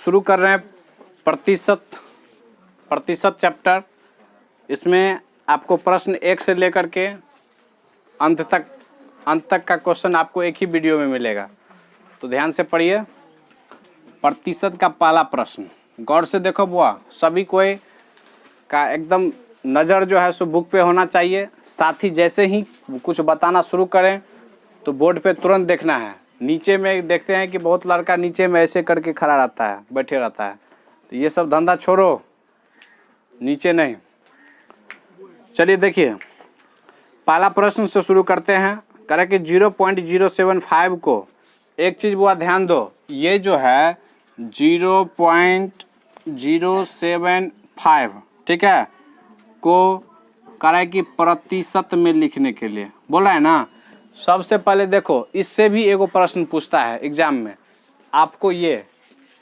शुरू कर रहे हैं प्रतिशत चैप्टर। इसमें आपको प्रश्न 1 से लेकर के अंत तक का क्वेश्चन आपको एक ही वीडियो में मिलेगा, तो ध्यान से पढ़िए। प्रतिशत का पहला प्रश्न गौर से देखो बुआ, सभी कोई का एकदम नज़र जो है सो बुक पे होना चाहिए। साथ ही जैसे ही कुछ बताना शुरू करें तो बोर्ड पे तुरंत देखना है। नीचे में देखते हैं कि बहुत लड़का नीचे में ऐसे करके खड़ा रहता है, बैठे रहता है, तो ये सब धंधा छोड़ो, नीचे नहीं। चलिए देखिए, पहला प्रश्न से शुरू करते हैं। करें कि 0.075 को एक चीज़ बुआ ध्यान दो, ये जो है 0.075 ठीक है को करें कि प्रतिशत में लिखने के लिए बोला है ना। सबसे पहले देखो, इससे भी एगो प्रश्न पूछता है एग्जाम में आपको, ये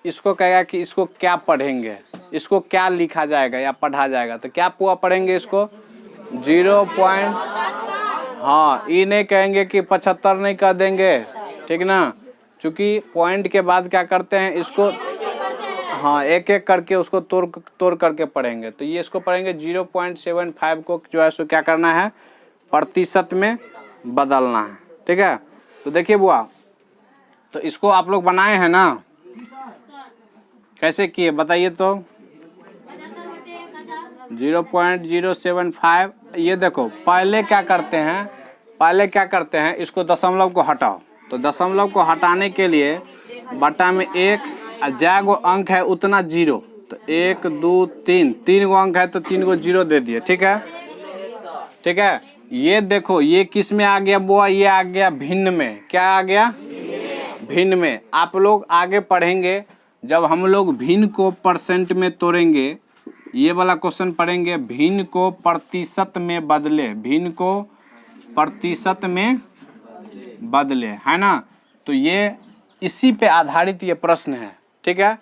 इसको कहेगा कि इसको क्या पढ़ेंगे, इसको क्या लिखा जाएगा या पढ़ा जाएगा, तो क्या पुआ पढ़ेंगे इसको 0. हाँ, ये नहीं कहेंगे कि 75 नहीं कह देंगे, ठीक ना, क्योंकि पॉइंट के बाद क्या करते हैं इसको, हाँ, एक एक करके उसको तोड़ करके पढ़ेंगे। तो ये इसको पढ़ेंगे 0.75 को जो है सो क्या करना है, प्रतिशत में बदलना है, ठीक है। तो देखिए बुआ, तो इसको आप लोग बनाए हैं ना, कैसे किए बताइए तो। 0.075 ये देखो, पहले क्या करते हैं इसको दशमलव को हटाओ। तो दशमलव को हटाने के लिए बटा में 1, जैगो अंक है उतना 0, तो 1 2 3 गो अंक है तो 3 गो 0 दे दिए, ठीक है। ये देखो, ये किस में आ गया बुआ, ये आ गया भिन्न में। क्या आ गया, भिन्न में। आप लोग आगे पढ़ेंगे जब हम लोग भिन्न को परसेंट में तोड़ेंगे, ये वाला क्वेश्चन पढ़ेंगे, भिन्न को प्रतिशत में बदले, भिन्न को प्रतिशत में बदले, है ना। तो ये इसी पे आधारित ये प्रश्न है, ठीक है।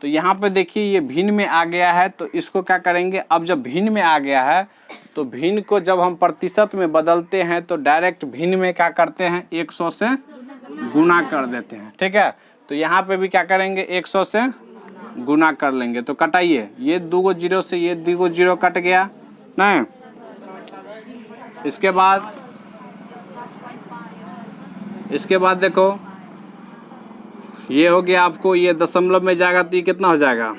तो यहाँ पे देखिए ये भिन्न में आ गया है, तो इसको क्या करेंगे, अब जब भिन्न में आ गया है तो भिन्न को जब हम प्रतिशत में बदलते हैं तो डायरेक्ट भिन्न में क्या करते हैं 100 से गुना कर देते हैं, ठीक है। तो यहाँ पे भी क्या करेंगे 100 से गुना कर लेंगे। तो कटाइए, ये 2 गो 0 से ये 2 गो 0 कट गया नहीं। इसके बाद देखो, ये हो गया आपको, ये दशमलव में जाएगा तो ये कितना हो जाएगा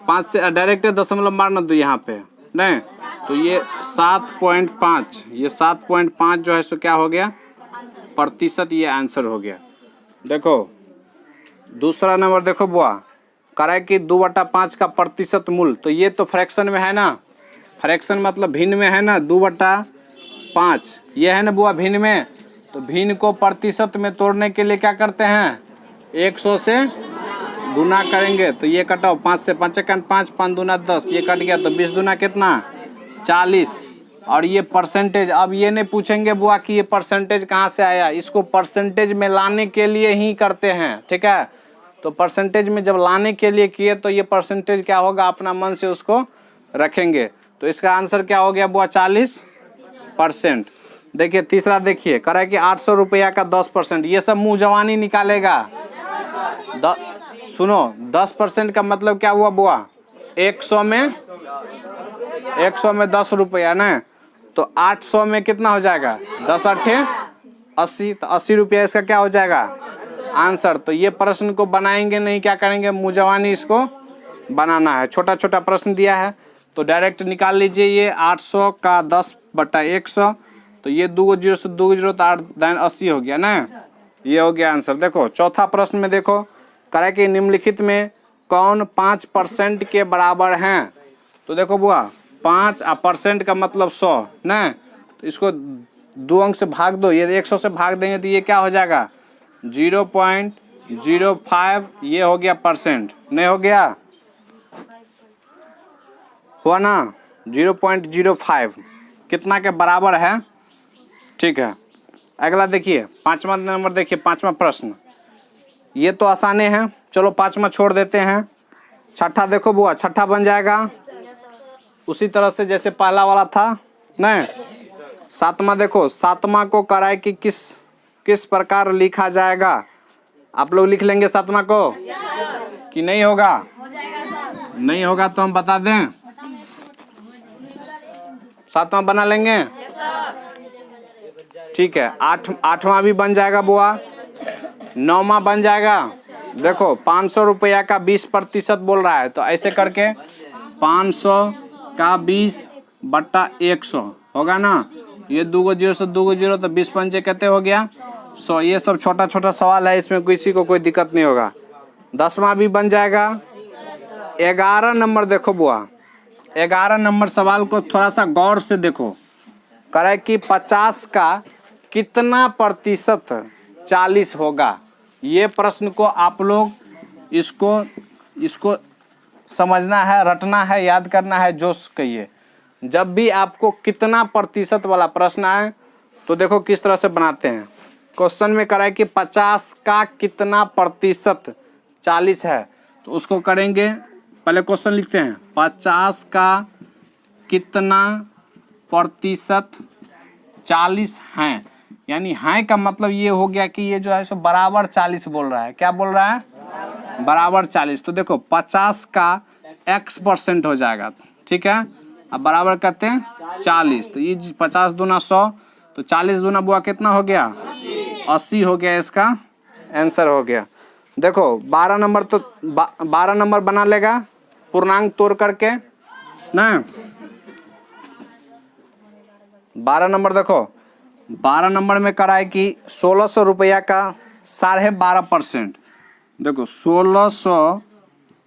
5 से डायरेक्ट दशमलव मारना दो यहाँ पे नहीं, तो ये 7.5, ये 7.5 जो है सो क्या हो गया प्रतिशत, ये आंसर हो गया। देखो दूसरा नंबर देखो बुआ, कराए कि 2/5 का प्रतिशत मूल, तो ये तो फ्रैक्शन में है ना, फ्रैक्शन मतलब भिन्न में है ना, 2/5 ये है ना बुआ भिन्न में। तो भिन्न को प्रतिशत में तोड़ने के लिए क्या करते हैं 100 से गुना करेंगे। तो ये कटाओ, 5 से 5 5 5 दूना 10, ये कट गया, तो 20 दूना कितना 40। और ये परसेंटेज, अब ये नहीं पूछेंगे बुआ कि ये परसेंटेज कहाँ से आया, इसको परसेंटेज में लाने के लिए ही करते हैं, ठीक है। तो परसेंटेज में जब लाने के लिए किए तो ये परसेंटेज क्या होगा, अपना मन से उसको रखेंगे। तो इसका आंसर क्या हो गया बुआ 40%। देखिए तीसरा, देखिए करा कि 800 रुपया का 10%, ये सब मुँह जवानी निकालेगा। सुनो, 10% का मतलब क्या हुआ बुआ, 100 में 10 रुपया ना, तो 800 में कितना हो जाएगा 10 8 80, तो 80 रुपया इसका क्या हो जाएगा आंसर। तो ये प्रश्न को बनाएंगे नहीं, क्या करेंगे मुँह जवानी इसको बनाना है। छोटा छोटा प्रश्न दिया है तो डायरेक्ट निकाल लीजिए, ये 800 का 10/100, तो ये 2 0 से 2 0 तो 8 9 80 हो गया ना, ये हो गया आंसर। देखो चौथा प्रश्न में देखो, करा कि निम्नलिखित में कौन 5% के बराबर हैं। तो देखो बुआ 5% का मतलब 100 ना, तो इसको 2 अंक से भाग दो, ये 100 से भाग देंगे तो ये क्या हो जाएगा 0.05, ये हो गया परसेंट, नहीं हो गया, हुआ ना 0.05 कितना के बराबर है, ठीक है। अगला देखिए पांचवा नंबर, देखिए पांचवा प्रश्न, ये तो आसाने हैं, चलो पांचवा छोड़ देते हैं। छठा देखो बुआ, छठा बन जाएगा उसी तरह से जैसे पहला वाला था नहीं। सातवां देखो, सातवां को कराए कि किस प्रकार लिखा जाएगा, आप लोग लिख लेंगे 7वां को कि नहीं होगा? नहीं होगा तो हम बता दें, 7वां बना लेंगे। ठीक है, 8वां भी बन जाएगा बुआ, 9वां बन जाएगा। देखो 500 रुपया का 20% बोल रहा है, तो ऐसे करके 500 का 20/100 होगा ना। ये 2 को 0 से 2 को 0 तो 20 पंचे कहते हो गया 100। ये सब छोटा छोटा सवाल है, इसमें किसी को कोई दिक्कत नहीं होगा। 10वां भी बन जाएगा। 11 नंबर देखो बुआ, 11 नंबर सवाल को थोड़ा सा गौर से देखो। कह रहा है कि 50 का कितना प्रतिशत 40 होगा। ये प्रश्न को आप लोग इसको समझना है, रटना है, याद करना है। जो कहिए जब भी आपको कितना प्रतिशत वाला प्रश्न आए तो देखो किस तरह से बनाते हैं। क्वेश्चन में करा है कि 50 का कितना प्रतिशत 40 है, तो उसको करेंगे, पहले क्वेश्चन लिखते हैं 50 का कितना प्रतिशत 40 हैं। यानी हैं का मतलब ये हो गया कि ये जो है सो बराबर 40 बोल रहा है। क्या बोल रहा है? बराबर 40। तो देखो 50 का x% हो जाएगा, ठीक है। अब बराबर करते हैं 40, तो ये 50 दूना 100, तो 40 दूना बुआ कितना हो गया? 80 हो गया। इसका आंसर हो गया। देखो 12 नंबर, तो 12 नंबर बना लेगा पूर्णांक तोड़ करके ना। 12 नंबर देखो, 12 नंबर में करा है कि 1600 रुपया का 12.5%। देखो 1600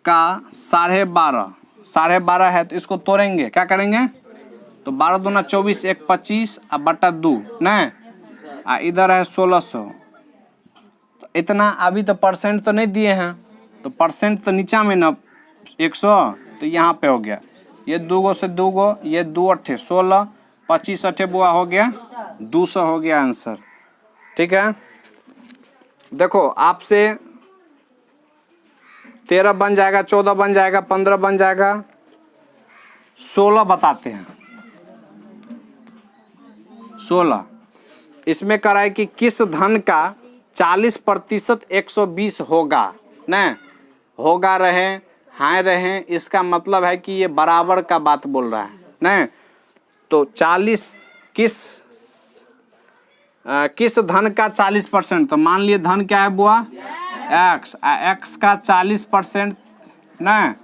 का 12.5 है, तो इसको तोड़ेंगे, क्या करेंगे? तो 12 दूना 24, 1 25 अब बटा 2 न, इधर है 1600। तो इतना अभी तो परसेंट तो नहीं दिए हैं, तो परसेंट तो नीचा में ना 100, तो यहाँ पे हो गया। ये 2 से 2, ये 2 8 16, 25 8 बुआ हो गया 200 हो गया आंसर। ठीक है, देखो आपसे 13 बन जाएगा, 14 बन जाएगा, 15 बन जाएगा, 16 बताते हैं। 16 इसमें कराए कि किस धन का 40% 120 होगा न, होगा रहे हाय रहे, इसका मतलब है कि ये बराबर का बात बोल रहा है न। तो 40 किस धन का 40%, तो मान लिए धन क्या है बुआ? x, x का 40% न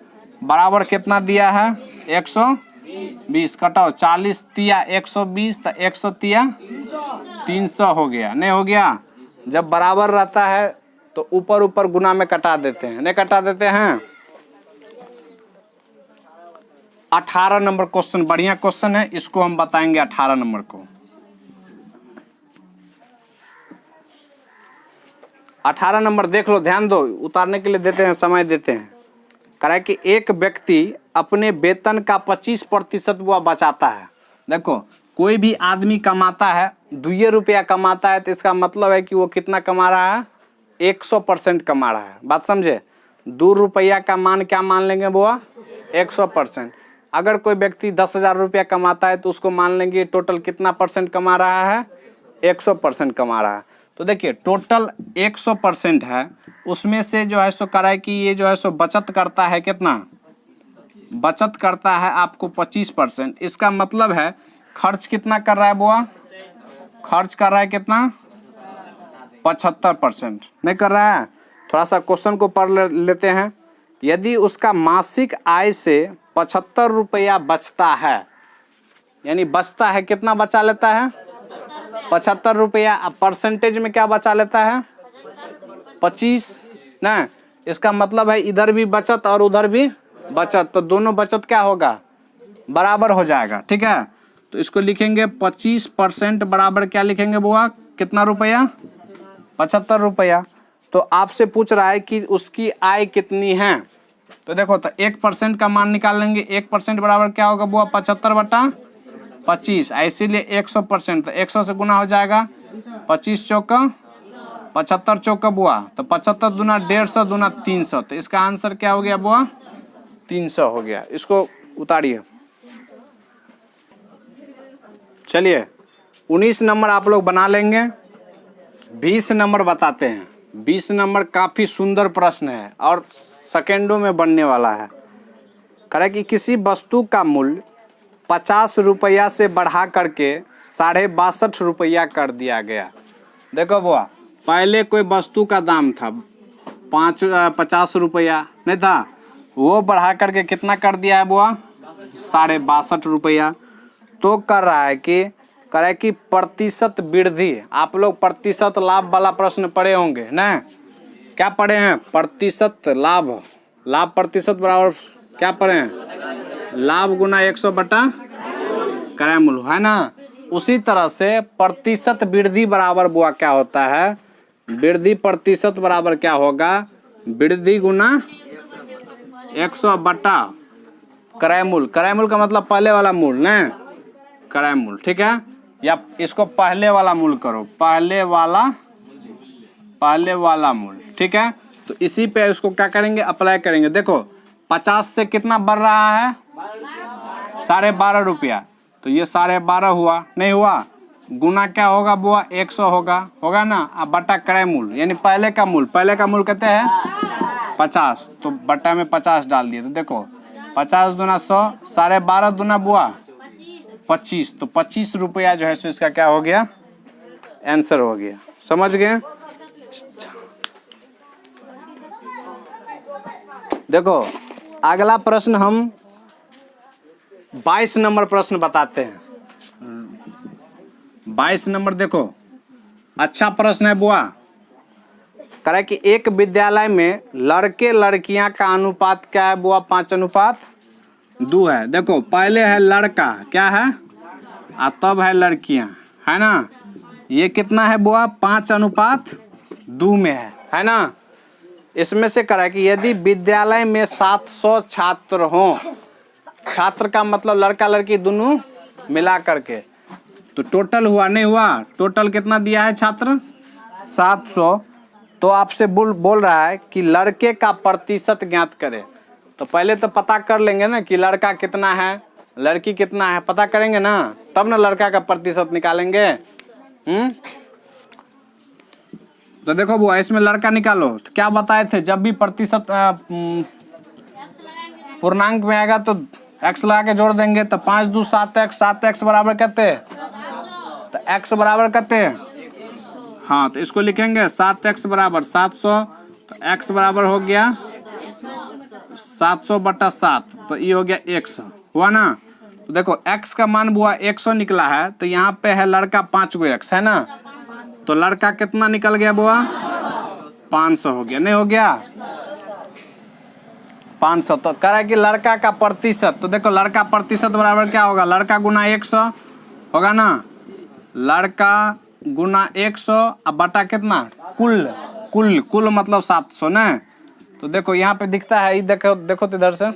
बराबर कितना दिया है? 120। कटाओ 40 तिया 120, तो 100 तिया 300 हो गया, नहीं हो गया? जब बराबर रहता है तो ऊपर ऊपर गुना में कटा देते हैं, नहीं कटा देते हैं। 18 नंबर क्वेश्चन बढ़िया क्वेश्चन है, इसको हम बताएंगे 18 नंबर को। 18 नंबर देख लो, ध्यान दो, उतारने के लिए देते हैं, समय देते हैं। कह रहा है कि एक व्यक्ति अपने वेतन का 25% वो बचाता है। देखो कोई भी आदमी कमाता है 2 रुपया कमाता है, तो इसका मतलब है कि वो कितना कमा रहा है? 100% कमा रहा है। बात समझे? 2 रुपया का मान क्या मान लेंगे बुआ? 100%। अगर कोई व्यक्ति 10,000 रुपया कमाता है तो उसको मान लेंगे टोटल कितना परसेंट कमा रहा है? 100% कमा रहा है। तो देखिए टोटल 100% है, उसमें से जो है सो करा है कि ये जो है सो बचत करता है कितना? बचत करता है आपको 25%। इसका मतलब है खर्च कितना कर रहा है बुआ? खर्च कर रहा है कितना? 75%। नहीं कर रहा है? थोड़ा सा क्वेश्चन को पढ़ लेते हैं। यदि उसका मासिक आय से 75 रुपया बचता है, यानी बचता है, कितना बचा लेता है? 75 रुपया। अब परसेंटेज में क्या बचा लेता है? 25 ना। इसका मतलब है इधर भी बचत और उधर भी बचत, तो दोनों बचत क्या होगा? बराबर हो जाएगा। ठीक है, तो इसको लिखेंगे 25% बराबर क्या लिखेंगे बुआ? कितना रुपया? 75 रुपया। तो आपसे पूछ रहा है कि उसकी आय कितनी है, तो देखो तो 1% का मान निकाल लेंगे। 1% बराबर क्या होगा बुआ? 75/25, इसीलिए 100%, तो 100 से गुना हो जाएगा। 25 चौका 75 चौका बुआ, तो 75 दूना 150 दूना 300, तो इसका आंसर क्या हो गया बुआ? 300 हो गया। इसको उतारिए। चलिए 19 नंबर आप लोग बना लेंगे, 20 नंबर बताते हैं। 20 नंबर काफ़ी सुंदर प्रश्न है और सेकेंडों में बनने वाला है। करें कि किसी वस्तु का मूल्य 50 रुपया से बढ़ा करके 62.5 रुपया कर दिया गया। देखो बुआ, पहले कोई वस्तु का दाम था 50 रुपया नहीं था, वो बढ़ा करके कितना कर दिया है बुआ? 62.5 रुपया। तो कर रहा है कि करे कि प्रतिशत वृद्धि। आप लोग प्रतिशत लाभ वाला प्रश्न पढ़े होंगे ना? क्या पढ़े हैं? प्रतिशत लाभ। लाभ प्रतिशत बराबर क्या पढ़े हैं? लाभ गुना 100 बटा क्रय मूल्य, है ना? उसी तरह से प्रतिशत वृद्धि बराबर बुआ क्या होता है? वृद्धि प्रतिशत बराबर क्या होगा? वृद्धि गुना 100 बटा क्रय मूल्य। क्रय मूल्य का मतलब पहले वाला मूल्य ना, क्रय मूल्य, ठीक है? या इसको पहले वाला मूल्य करो, पहले वाला मूल्य, ठीक है? तो इसी पे इसको क्या करेंगे? अप्लाई करेंगे। देखो 50 से कितना बढ़ रहा है? 12.5 रुपया। तो ये 12.5 हुआ, नहीं हुआ? गुना क्या होगा बुआ? 100 होगा ना? अब बटा क्रय मूल्य यानी पहले का मूल्य कहते हैं 50, तो बटा में 50 डाल दिए। तो देखो 50 दूना 100, 12.5 दूना बुआ 25, तो 25 रुपया जो है सो इसका क्या हो गया? आंसर हो गया। समझ गए? देखो अगला प्रश्न हम 22 नंबर प्रश्न बताते हैं। 22 नंबर देखो, अच्छा प्रश्न है बुआ। करे कि एक विद्यालय में लड़के लड़कियां का अनुपात क्या है बुआ? 5:2 है। देखो पहले है लड़का, क्या है? तब है लड़कियां, है ना? ये कितना है बुआ? 5:2 में है ना? इसमें से करा कि यदि विद्यालय में 700 छात्र हों, छात्र का मतलब लड़का लड़की दोनों मिला करके, तो टोटल हुआ नहीं हुआ? टोटल कितना दिया है छात्र? 700। तो आपसे बोल रहा है कि लड़के का प्रतिशत ज्ञात करें। तो पहले तो पता कर लेंगे ना कि लड़का कितना है, लड़की कितना है, पता करेंगे ना, तब ना लड़का का प्रतिशत निकालेंगे। तो देखो बुआ, इसमें लड़का निकालो। तो क्या बताए थे? जब भी प्रतिशत पूर्णांक में आएगा तो x लगा के जोड़ देंगे। तो 5 2 7x, 7x बराबर कहते, तो x बराबर कहते, हाँ, तो इसको लिखेंगे 7x बराबर 700। तो x बराबर हो गया 700 बटा 7, तो ये हो गया 100, हुआ ना? तो देखो x का मान बुआ 100 निकला है, तो यहाँ पे है लड़का 5 गो x, है ना? तो लड़का कितना निकल गया बुआ? 500 हो गया, नहीं हो गया? 500। तो कह रहा है कि लड़का का प्रतिशत, तो देखो लड़का प्रतिशत बराबर क्या होगा? लड़का गुना 100 होगा ना? लड़का गुना 100 अब बटा कितना? कुल मतलब 700 ना? तो देखो यहाँ पे दिखता है, देखो तो इधर से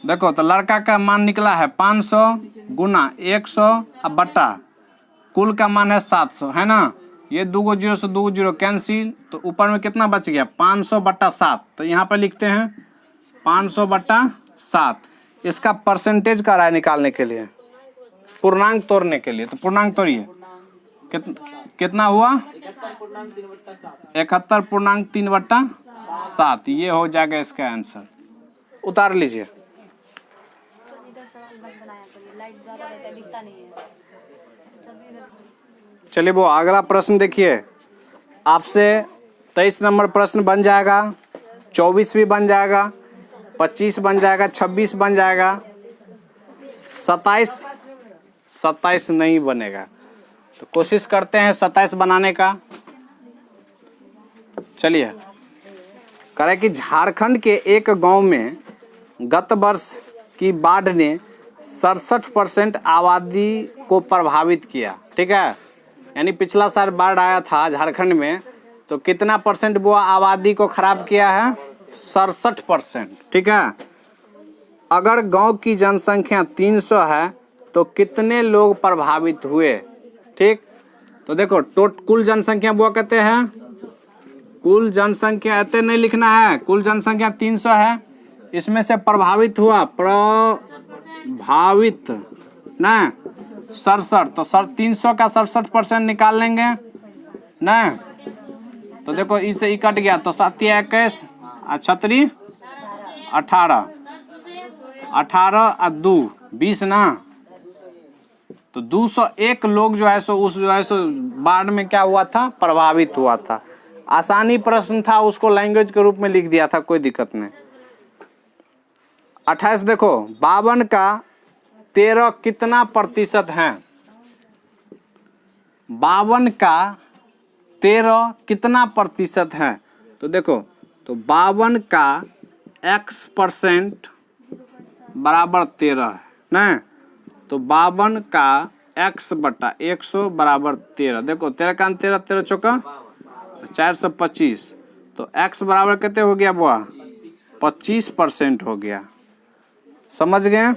देखो, तो लड़का का मान निकला है 500 गुना 100 अब बटा कुल का मान है 700, है ना? ये 2 जीरो से 2 जीरो कैंसिल, तो ऊपर में कितना बच गया? 500 बटा 7। तो यहाँ पर लिखते हैं 500 बटा 7। इसका परसेंटेज का राय निकालने के लिए, पूर्णांक तोड़ने के लिए। तो पूर्णांक तोड़िए, कितना हुआ? 71.3/7। ये हो जाएगा इसका आंसर। उतार लीजिए। चलिए वो अगला प्रश्न देखिए। आपसे 23 नंबर प्रश्न बन जाएगा, 24 भी बन जाएगा, 25 बन जाएगा, 26 बन जाएगा, 27 नहीं बनेगा। तो कोशिश करते हैं 27 बनाने का। चलिए, करें कि झारखंड के एक गांव में गत वर्ष की बाढ़ ने 67% आबादी को प्रभावित किया। ठीक है, यानी पिछला साल बाढ़ आया था झारखंड में, तो कितना परसेंट वो आबादी को खराब किया है? 67%। ठीक है, अगर गांव की जनसंख्या 300 है तो कितने लोग प्रभावित हुए? ठीक, तो देखो कुल जनसंख्या वो कहते हैं, कुल जनसंख्या ऐसे नहीं लिखना है, कुल जनसंख्या 300 है, इसमें से प्रभावित हुआ, प्रभावित ना 67, तो 300 का 67% निकाल लेंगे ना, तो देखो इससे ई कट गया तो 7 21 और 36 18, 18 और 2 20 ना। तो 201 लोग जो है सो उस जो है सो बाढ़ में क्या हुआ था, प्रभावित हुआ था। आसानी प्रश्न था, उसको लैंग्वेज के रूप में लिख दिया था, कोई दिक्कत नहीं। 28 देखो 52 का 13 कितना प्रतिशत है? 52 का 13 कितना प्रतिशत है? तो देखो तो 52 का x% बराबर 13 है ना। तो 52 का x बटा 100 बराबर 13। देखो 13 का 13 13 चौका 425। तो x बराबर कितने हो गया बुआ? 25% हो गया। समझ गए?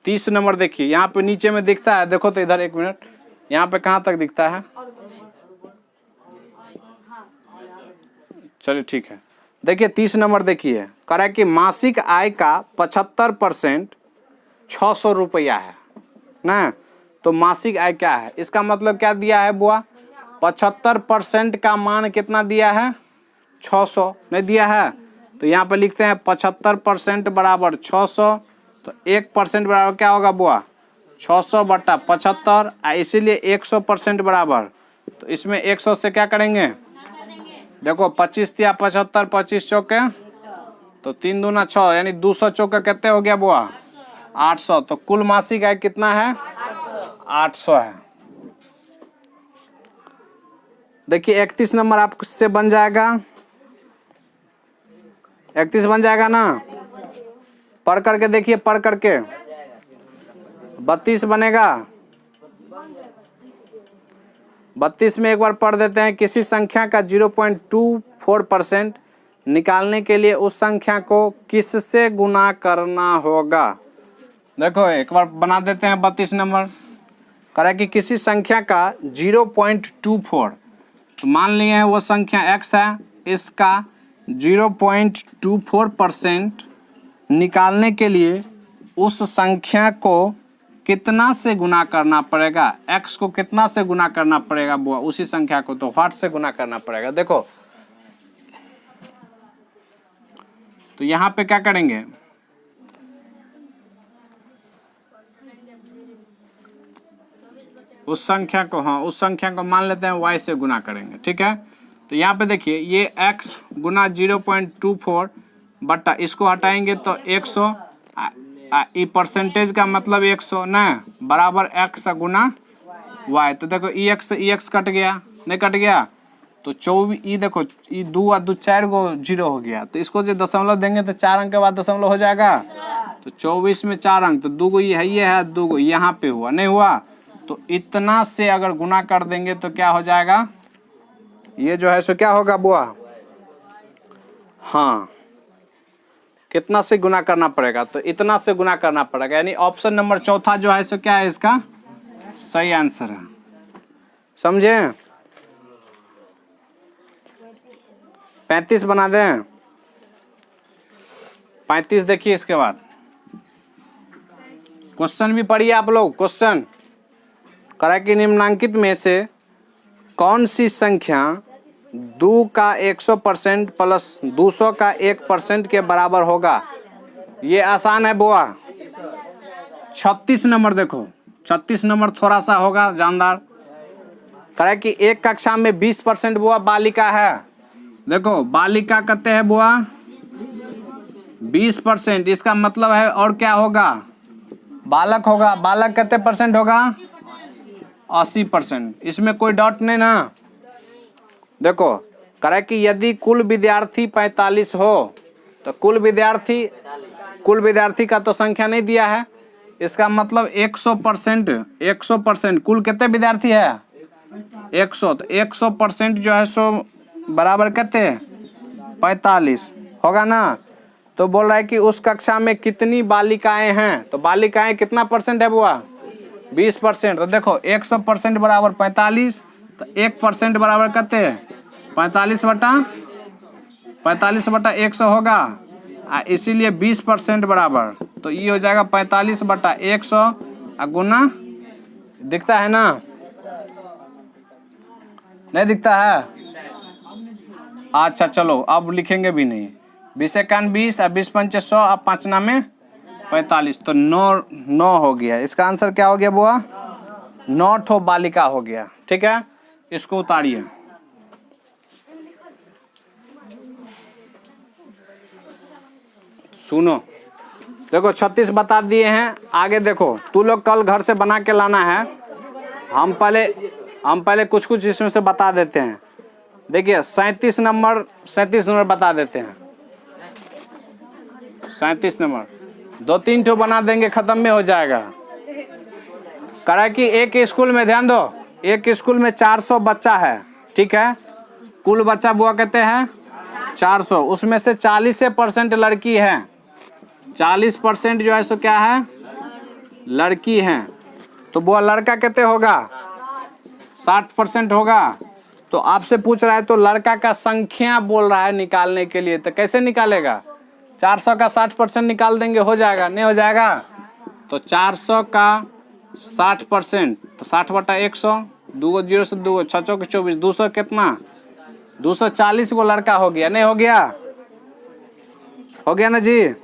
30 नंबर देखिए, यहाँ पे नीचे में दिखता है, देखो तो इधर 1 मिनट, यहाँ पे कहाँ तक दिखता है? चलिए ठीक है, देखिए 30 नंबर देखिए, कह रहा है कि मासिक आय का 75% 600 रुपया है ना। तो मासिक आय क्या है? इसका मतलब क्या दिया है बुआ? 75% का मान कितना दिया है? 600 नहीं दिया है। तो यहाँ पे लिखते हैं 75% बराबर 600। तो 1% बराबर क्या होगा बुआ? 600 बटा 75, इसीलिए 100% बराबर। तो इसमें 100 से क्या करेंगे? देखो 25 या 75, 25 चौके तो 3 दूना 6, यानी 200 चौके कितने हो गया बुआ? 800। तो कुल मासिक आय कितना है? 800 है। देखिए 31 नंबर आपसे बन जाएगा, 31 बन जाएगा ना। पढ़ करके देखिए, पढ़ करके 32 बनेगा। 32 में एक बार पढ़ देते हैं। किसी संख्या का 0.24% निकालने के लिए उस संख्या को किससे गुना करना होगा? देखो एक बार बना देते हैं। 32 नंबर कह रहा है कि किसी संख्या का 0.24, तो मान लिए हैं वो संख्या x है, इसका 0.24% निकालने के लिए उस संख्या को कितना से गुना करना पड़ेगा? x को कितना से गुना करना पड़ेगा बुआ? उसी संख्या को तो व्हाट से गुना करना पड़ेगा। देखो तो यहाँ पे क्या करेंगे? उस संख्या को, हाँ उस संख्या को मान लेते हैं y से गुना करेंगे, ठीक है। तो यहाँ पे देखिए ये x गुना 0.24 बटा इसको हटाएंगे तो 100, ई परसेंटेज का मतलब 100 ना, बराबर x गुना y। तो देखो ई एक्स कट गया, नहीं कट गया? तो 24, ई देखो ई 2 और 2 4 गो 0 हो गया। तो इसको जो दशमलव देंगे तो 4 अंक के बाद दशमलव हो जाएगा। तो 24 में 4 अंक, तो 2 गो ये है 2 गो यहाँ पे हुआ, नहीं हुआ? तो इतना से अगर गुना कर देंगे तो क्या हो जाएगा? ये जो है सो क्या होगा बुआ? हाँ, कितना से गुना करना पड़ेगा? तो इतना से गुना करना पड़ेगा, यानी ऑप्शन नंबर चौथा जो है सो क्या है इसका सही आंसर है। समझे? 35 बना दें। 35 देखिए, इसके बाद क्वेश्चन भी पढ़िए आप लोग। क्वेश्चन करा कि निम्नांकित में से कौन सी संख्या 2 का 100% प्लस 200 का 1% के बराबर होगा? ये आसान है बुआ। 36 नंबर देखो, 36 नंबर थोड़ा सा होगा जानदार। करा कि एक कक्षा में 20% बुआ बालिका है। देखो बालिका कहते हैं बुआ 20%, इसका मतलब है और क्या होगा? बालक होगा। बालक कितने परसेंट होगा? 80%। इसमें कोई डाउट नहीं ना। देखो कह रहा है कि यदि कुल विद्यार्थी 45 हो तो कुल विद्यार्थी का तो संख्या नहीं दिया है, इसका मतलब 100% कुल कितने विद्यार्थी है? 100। तो 100% जो है सो बराबर कितने? 45 होगा ना। तो बोल रहा है कि उस कक्षा में कितनी बालिकाएं हैं? तो बालिकाएं कितना परसेंट है बुआ? 20%। तो देखो 100% बराबर 45, तो 1% बराबर कितने? 45 बटा 100 होगा, इसीलिए 20% बराबर। तो ये हो जाएगा 45 बटा 100 गुना, दिखता है ना? नहीं दिखता है? अच्छा चलो अब लिखेंगे भी नहीं। 20 एकान 20 और 20 पंचे 100 अब 5 नामे 45, तो 9 हो गया। इसका आंसर क्या हो गया बुआ? 9 ठो बालिका हो गया। ठीक है, इसको उतारिए। सुनो, देखो 36 बता दिए हैं। आगे देखो, तू लोग कल घर से बना के लाना है। हम पहले कुछ इसमें से बता देते हैं। देखिए 37 नंबर बता देते हैं। 37 नंबर 2-3 ठो बना देंगे, खत्म में हो जाएगा। करा कि एक स्कूल में, ध्यान दो, एक स्कूल में 400 बच्चा है। ठीक है, कुल बच्चा बुआ कहते हैं 400, उसमें से 40% लड़की है। 40% जो है सो क्या है? लड़की हैं। तो बुआ लड़का कहते होगा 60% होगा। तो आपसे पूछ रहा है तो लड़का का संख्या बोल रहा है निकालने के लिए, तो कैसे निकालेगा? 400 का 60% निकाल देंगे, हो जाएगा? नहीं हो जाएगा? तो 400 का 60%, तो 60/100, 2 0 से 2, 6 चौक 24, 200 कितना? 240 को लड़का हो गया। नहीं हो गया? हो गया ना जी?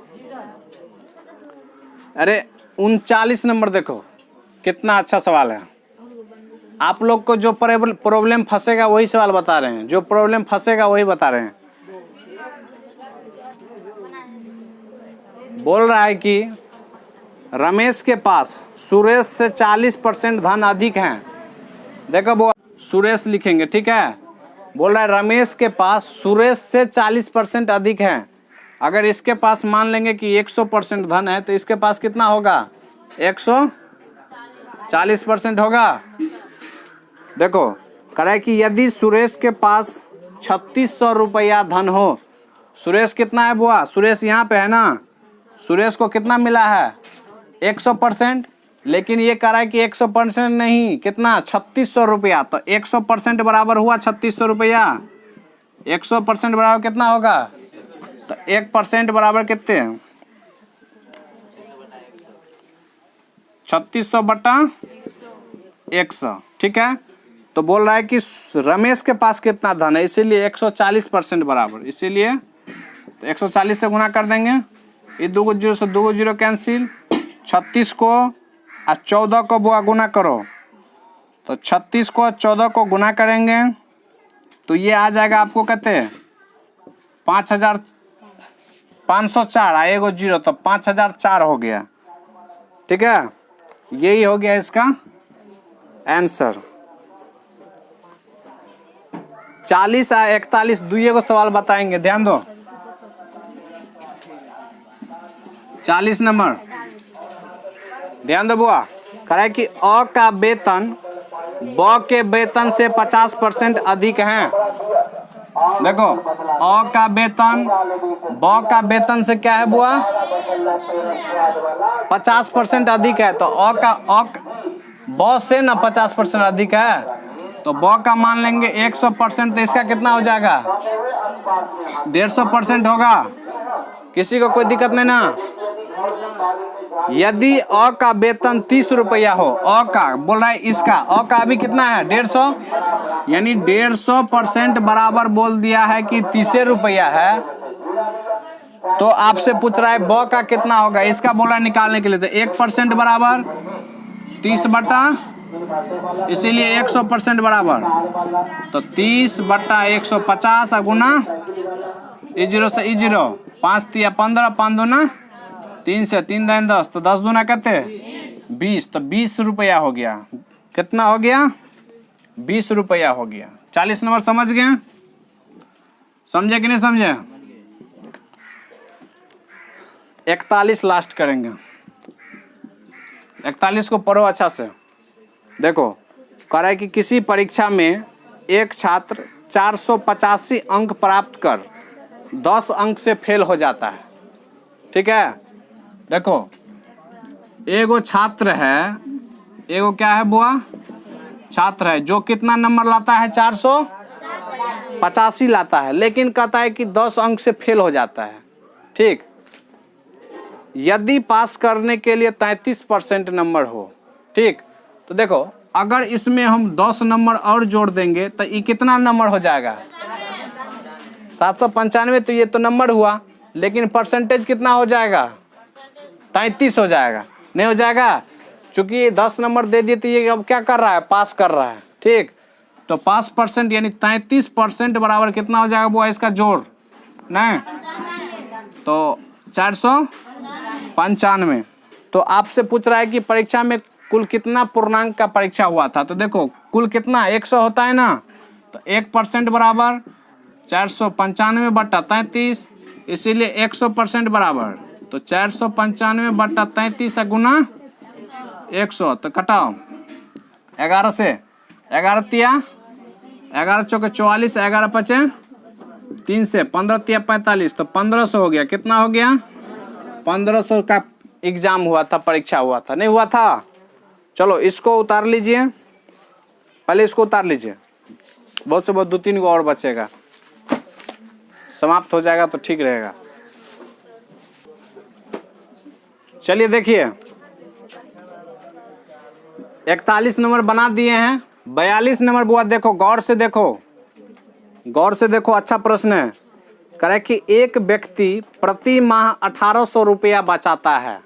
अरे 39 नंबर देखो, कितना अच्छा सवाल है। आप लोग को जो प्रॉब्लम फंसेगा वही सवाल बता रहे हैं, जो प्रॉब्लम फंसेगा वही बता रहे हैं। बोल रहा है कि रमेश के पास सुरेश से 40% धन अधिक है। देखो वो सुरेश लिखेंगे, ठीक है। बोल रहा है रमेश के पास सुरेश से 40% अधिक है। अगर इसके पास मान लेंगे कि 100% धन है, तो इसके पास कितना होगा? 140% होगा। देखो कह रहा है कि यदि सुरेश के पास 3600 रुपया धन हो। सुरेश कितना है बुआ? सुरेश यहाँ पे है ना। सुरेश को कितना मिला है? 100%। लेकिन ये कह रहा है कि 100% नहीं, कितना? 3600 रुपया। तो 100% बराबर हुआ 3600 रुपया। 100% बराबर कितना होगा? तो 1% बराबर कितने हैं? 3600/100। ठीक है, तो बोल रहा है कि रमेश के पास कितना धन है, इसीलिए 140% बराबर। इसीलिए तो 140 से गुना कर देंगे। ये 2 0 से 2 0 कैंसिल। 36 को और 14 को बुआ गुना करो, तो 36 को 14 को गुना करेंगे तो ये आ जाएगा आपको कहते हैं 5504 आएगा 0, तो 5004 हो गया। ठीक है, यही हो गया इसका आंसर। 40 और 41 दुइये को सवाल बताएंगे, ध्यान दो। 40 नंबर ध्यान दो बुआ। कह रहा है कि अ का वेतन ब के वेतन से 50% अधिक है। देखो अ का वेतन ब का वेतन से क्या है बुआ? 50% अधिक है। तो ब से ना 50% अधिक है, तो ब का मान लेंगे 100%, तो इसका कितना हो जाएगा? 150% होगा। किसी को कोई दिक्कत नहीं ना? यदि अ का वेतन 30 रुपया हो, अ का बोल रहा है इसका, अ का अभी कितना है? 150, यानी 150% बराबर बोल दिया है कि 30 रुपया है। तो आपसे पूछ रहा है ब का कितना होगा, इसका बोला निकालने के लिए। तो 1% बराबर 30/, इसीलिए 100% बराबर। तो 30/150 गुना E0 से E0, 5 3 15, 5 दूना 3 से 3 दाइन 10, तो 10 दूना कहते 20, तो 20 रुपया हो गया। कितना हो गया? 20 रुपया हो गया। 40 नंबर समझ गए? समझे कि नहीं समझे? 41 लास्ट करेंगे। 41 को पढ़ो अच्छा से। देखो कह रहा है कि किसी परीक्षा में एक छात्र 485 अंक प्राप्त कर 10 अंक से फेल हो जाता है। ठीक है, देखो एगो छात्र है, एगो क्या है बुआ? छात्र है जो कितना नंबर लाता है? 485 लाता है, लेकिन कहता है कि 10 अंक से फेल हो जाता है। ठीक, यदि पास करने के लिए 33% नंबर हो। ठीक, तो देखो अगर इसमें हम 10 नंबर और जोड़ देंगे तो ये कितना नंबर हो जाएगा? 795। तो ये तो नंबर हुआ, लेकिन परसेंटेज कितना हो जाएगा? 33 हो जाएगा। नहीं हो जाएगा, चूंकि 10 नंबर दे दिए तो ये अब क्या कर रहा है? पास कर रहा है। ठीक, तो पास परसेंट यानी 33% बराबर कितना हो जाएगा वो इसका जोड़? नहीं, तो 495। तो आपसे पूछ रहा है कि परीक्षा में कुल कितना पूर्णांक का परीक्षा हुआ था। तो देखो कुल कितना 100 होता है ना, तो 1% बराबर 495/33, इसीलिए 100% बराबर तो 495/33 गुना 100। तो घटाओ 11 से, 11 तिया 11 चौके 44, 11 पचे 3 से 15 तिया 45, तो 1500 हो गया। कितना हो गया? 1500 का एग्जाम हुआ था, परीक्षा हुआ था, नहीं हुआ था? चलो इसको उतार लीजिए, पहले इसको उतार लीजिए, बहुत से बहुत 2-3 को और बचेगा, समाप्त हो जाएगा तो ठीक रहेगा। चलिए देखिए 41 नंबर बना दिए हैं। 42 नंबर बुआ देखो, गौर से देखो, गौर से देखो, अच्छा प्रश्न है। कहे कि एक व्यक्ति प्रति माह 1800 रुपया बचाता है।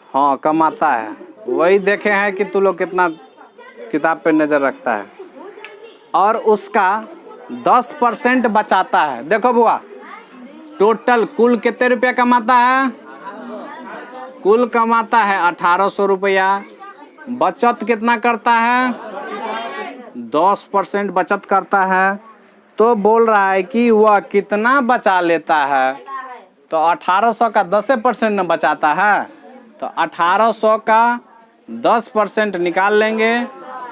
हाँ कमाता है, वही देखे हैं कि तू लोग कितना किताब पे नजर रखता है। और उसका 10% बचाता है। देखो बुआ, टोटल कुल कितने रुपया कमाता है? कुल कमाता है 1800 रुपया। बचत कितना करता है? 10% बचत करता है। तो बोल रहा है कि वह कितना बचा लेता है? तो 1800 का 10% न बचाता है, तो 1800 का 10% निकाल लेंगे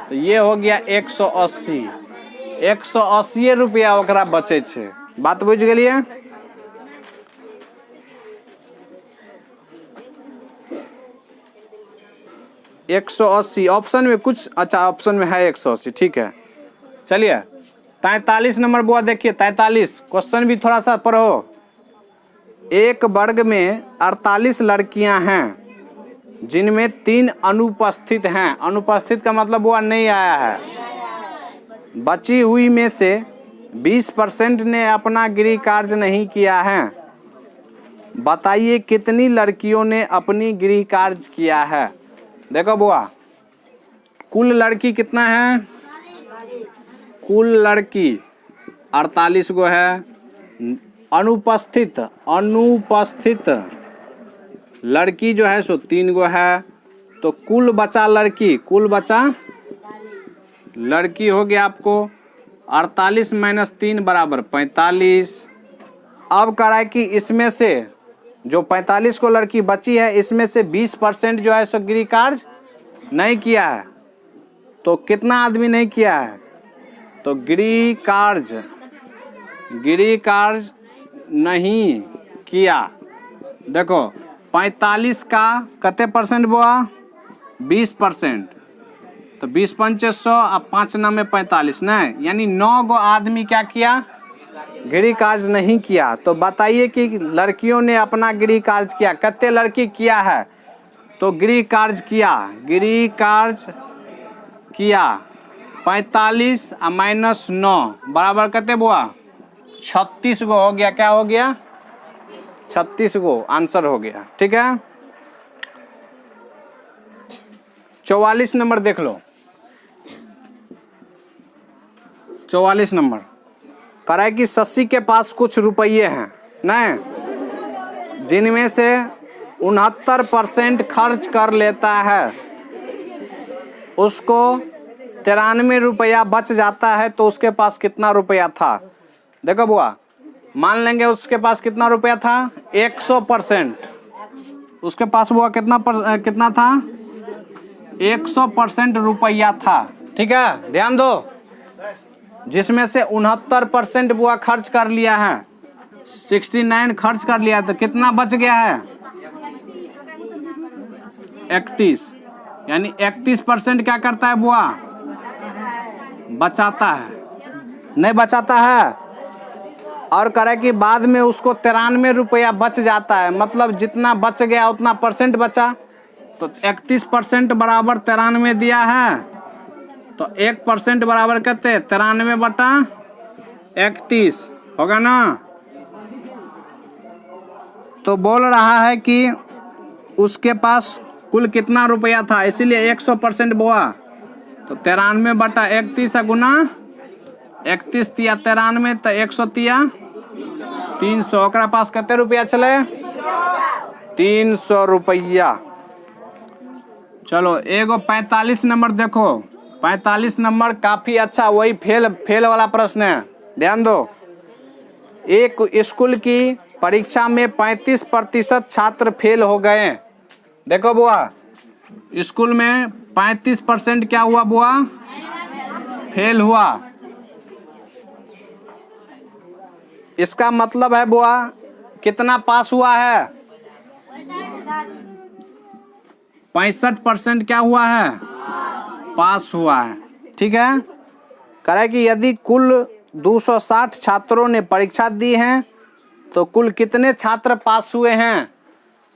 तो ये हो गया 180। 180 रुपया ओकरा बचे छे। बात बुझ गेलिए? एक 180 ऑप्शन में कुछ, अच्छा ऑप्शन में है 180, ठीक है। चलिए 43 नंबर बुआ देखिए, 43 क्वेश्चन भी थोड़ा सा पढ़ो। एक वर्ग में 48 लड़कियां हैं जिनमें 3 अनुपस्थित हैं। अनुपस्थित का मतलब वो नहीं आया है। बची हुई में से 20% ने अपना गृह कार्य नहीं किया है। बताइए कितनी लड़कियों ने अपनी गृह कार्य किया है? देखो बुआ, कुल लड़की कितना है? कुल लड़की 48 गो है। अनुपस्थित, अनुपस्थित लड़की जो है सो 3 गो है। तो कुल बचा लड़की, कुल बचा लड़की हो गया आपको 48 - 3 बराबर 45। अब कह रहा है कि इसमें से जो 45 को लड़की बची है, इसमें से 20% जो है सो गृह कार्य नहीं किया है। तो कितना आदमी नहीं किया है? तो गृह कार्य नहीं किया। देखो 45 का कितने परसेंट बुआ? 20%। तो 20 पंचे 100 और 5 नाम 45 नहीं, यानी 9 गो आदमी क्या किया? गृह कार्य नहीं किया। तो बताइए कि लड़कियों ने अपना गृह कार्य किया, कितने लड़की किया है? तो गृह कार्य किया, गृह कार्य किया 45 और -9 बराबर कितने बुआ? 36 गो हो गया। क्या हो गया? 36 गो आंसर हो गया। ठीक है। 44 नंबर देख लो। 44 नंबर कह रहा है कि शशि के पास कुछ रुपये हैं नहीं, जिनमें से 69% खर्च कर लेता है। उसको 93 रुपया बच जाता है, तो उसके पास कितना रुपया था? देखो बुआ, मान लेंगे उसके पास कितना रुपया था? 100%। उसके पास बुआ कितना था? 100% रुपया था। ठीक है, ध्यान दो। जिसमें से 69% बुआ खर्च कर लिया है, 69 खर्च कर लिया, तो कितना बच गया है? 31। यानी 31% क्या करता है बुआ? बचाता है, नहीं बचाता है। और करे कि बाद में उसको 93 रुपया बच जाता है, मतलब जितना बच गया उतना परसेंट बचा। तो 31% बराबर 93 दिया है, तो 1% बराबर कितने 93/31 होगा ना। तो बोल रहा है कि उसके पास कुल कितना रुपया था, इसीलिए 100% बोआ। तो 93/31 गुना 31 तिया 93 तो 100 तिया 300। ओकरा पास कितने रुपया चले 300 रुपया। चलो एगो 45 नंबर देखो, 45 नंबर काफी अच्छा, वही फेल वाला प्रश्न है, ध्यान दो। एक स्कूल की परीक्षा में 35% छात्र फेल हो गए। देखो बुआ, स्कूल में 35% क्या हुआ बुआ, फेल हुआ। इसका मतलब है बुआ कितना पास हुआ है, 65% क्या हुआ है, पास हुआ है। ठीक है, कह रहा है कि यदि कुल 260 छात्रों ने परीक्षा दी है तो कुल कितने छात्र पास हुए हैं।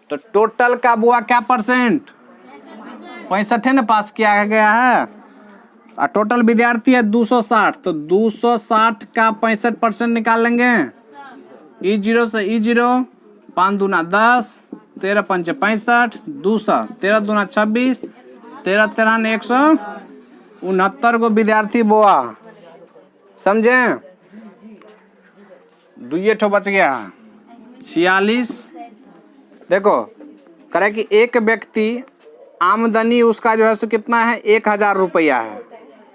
तो टोटल का बुआ क्या परसेंट, 65 है ना पास किया गया है, और टोटल विद्यार्थी है 260, तो 260 का 65% निकाल लेंगे। E0 से E0, 5 दूना 10, 13 पंचे 65, 200, 13 दूना 26, 13 13 169 गो विद्यार्थी बुआ, समझे। दुइये ठो बच गया 46। देखो करे कि एक व्यक्ति आमदनी उसका जो है सो कितना है 1000 रुपया है,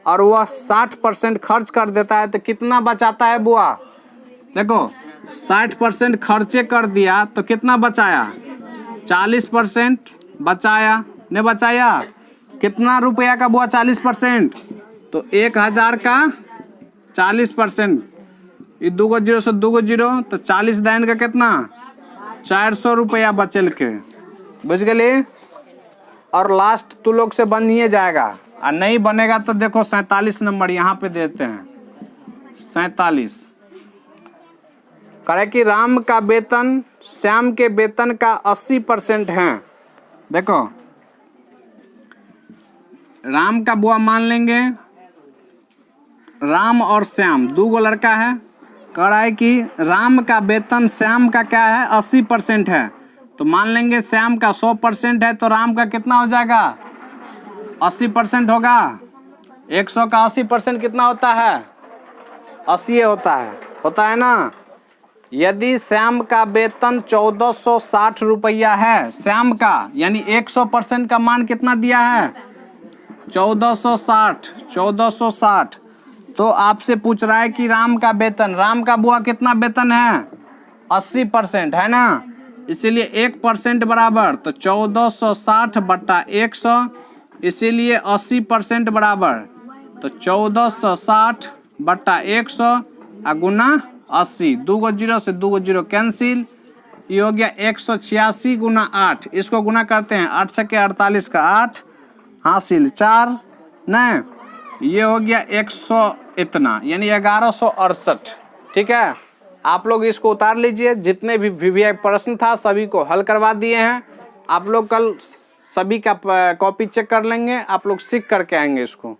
और वह 60% खर्च कर देता है, तो कितना बचाता है बुआ। देखो 60% खर्चे कर दिया तो कितना बचाया, 40% बचाया, नहीं बचाया, कितना रुपया का बुआ 40%, तो 1000 का 40%, ये 2 गो 0 से 2 गो 0, तो 40 दाइन का कितना 400 रुपया बचल के, बुझ गए। और लास्ट तू लोग से बन ही जाएगा, और नहीं बनेगा तो देखो 47 नंबर यहाँ पे देते हैं, 47। करे कि राम का वेतन श्याम के वेतन का 80% है। देखो राम का बुआ मान लेंगे, राम और श्याम 2 गो लड़का है। कह रहा है कि राम का वेतन श्याम का क्या है 80% है, तो मान लेंगे श्याम का 100% है, तो राम का कितना हो जाएगा 80% होगा। 100 का 80% कितना होता है 80 होता है ना। यदि श्याम का वेतन 1460 रुपया है, श्याम का यानी 100% का मान कितना दिया है 1460, तो आपसे पूछ रहा है कि राम का वेतन, राम का बुआ कितना वेतन है 80% है ना, इसीलिए 1% बराबर, तो 1460/100, इसीलिए 80% बराबर, तो 1460/100 गुना 80, 2 गो 0 से 2 गो 0 कैंसिल, ये हो गया 186 गुना 8, इसको गुना करते हैं 8 छके 48 का 8 हासिल 4, नहीं ये हो गया 100 इतना, यानी 1168। ठीक है, आप लोग इसको उतार लीजिए, जितने भी VVI प्रश्न था सभी को हल करवा दिए हैं। आप लोग कल सभी का कॉपी चेक कर लेंगे, आप लोग सीख करके आएंगे इसको।